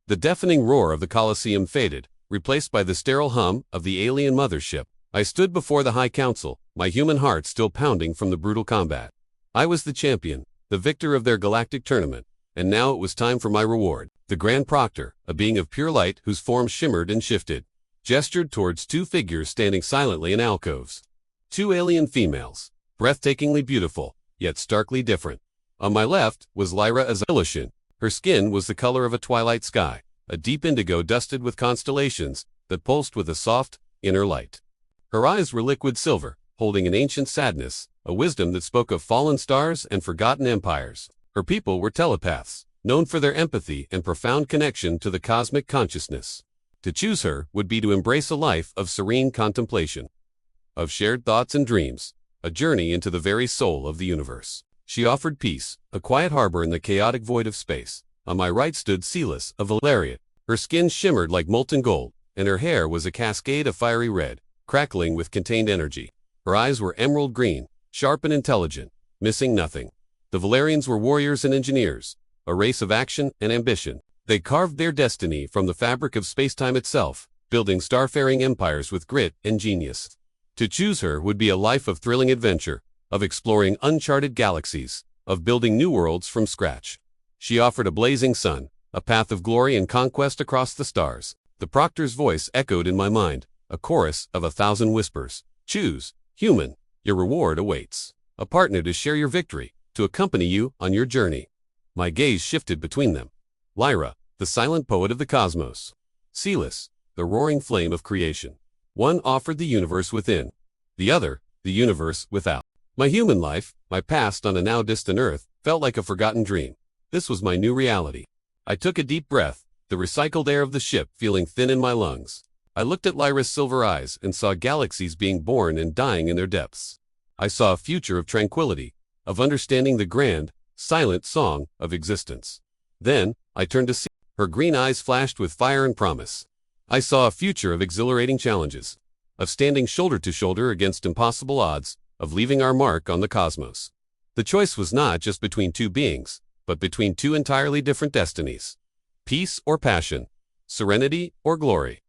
The deafening roar of the Colosseum faded, replaced by the sterile hum of the alien mothership. I stood before the High Council, my human heart still pounding from the brutal combat. I was the champion, the victor of their galactic tournament, and now it was time for my reward. The Grand Proctor, a being of pure light whose form shimmered and shifted, gestured towards two figures standing silently in alcoves. Two alien females, breathtakingly beautiful, yet starkly different. On my left was Lyra Azelishin. Her skin was the color of a twilight sky, a deep indigo dusted with constellations that pulsed with a soft, inner light. Her eyes were liquid silver, holding an ancient sadness, a wisdom that spoke of fallen stars and forgotten empires. Her people were telepaths, known for their empathy and profound connection to the cosmic consciousness. To choose her would be to embrace a life of serene contemplation, of shared thoughts and dreams, a journey into the very soul of the universe. She offered peace, a quiet harbor in the chaotic void of space. On my right stood Celis, a Valerian. Her skin shimmered like molten gold, and her hair was a cascade of fiery red, crackling with contained energy. Her eyes were emerald green, sharp and intelligent, missing nothing. The Valerians were warriors and engineers, a race of action and ambition. They carved their destiny from the fabric of spacetime itself, building starfaring empires with grit and genius. To choose her would be a life of thrilling adventure, of exploring uncharted galaxies, of building new worlds from scratch. She offered a blazing sun, a path of glory and conquest across the stars. The Proctor's voice echoed in my mind, a chorus of 1,000 whispers. Choose, human, your reward awaits. A partner to share your victory, to accompany you on your journey. My gaze shifted between them. Lyra, the silent poet of the cosmos. Celis, the roaring flame of creation. One offered the universe within, the other, the universe without. My human life, my past on a now distant Earth, felt like a forgotten dream. This was my new reality. I took a deep breath, the recycled air of the ship feeling thin in my lungs. I looked at Lyra's silver eyes and saw galaxies being born and dying in their depths. I saw a future of tranquility, of understanding the grand, silent song of existence. Then, I turned to see. Her green eyes flashed with fire and promise. I saw a future of exhilarating challenges, of standing shoulder to shoulder against impossible odds, of leaving our mark on the cosmos. The choice was not just between two beings, but between two entirely different destinies. Peace or passion, serenity or glory.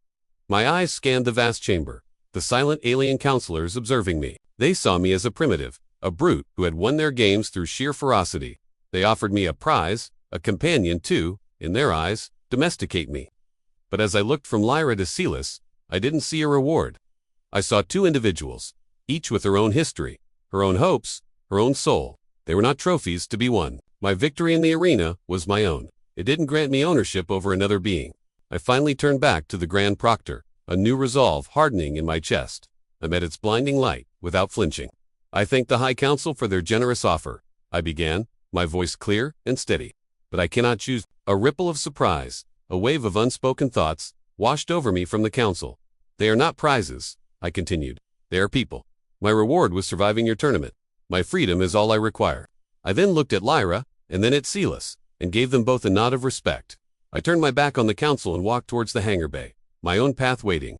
My eyes scanned the vast chamber, the silent alien counselors observing me. They saw me as a primitive, a brute who had won their games through sheer ferocity. They offered me a prize, a companion to, in their eyes, domesticate me. But as I looked from Lyra to Celis, I didn't see a reward. I saw two individuals, each with her own history, her own hopes, her own soul. They were not trophies to be won. My victory in the arena was my own. It didn't grant me ownership over another being. I finally turned back to the Grand Proctor, a new resolve hardening in my chest. I met its blinding light, without flinching. I thanked the High Council for their generous offer. I began, my voice clear and steady. But I cannot choose. A ripple of surprise, a wave of unspoken thoughts, washed over me from the council. They are not prizes, I continued. They are people. My reward was surviving your tournament. My freedom is all I require. I then looked at Lyra, and then at Celis, and gave them both a nod of respect. I turned my back on the council and walked towards the hangar bay, my own path waiting.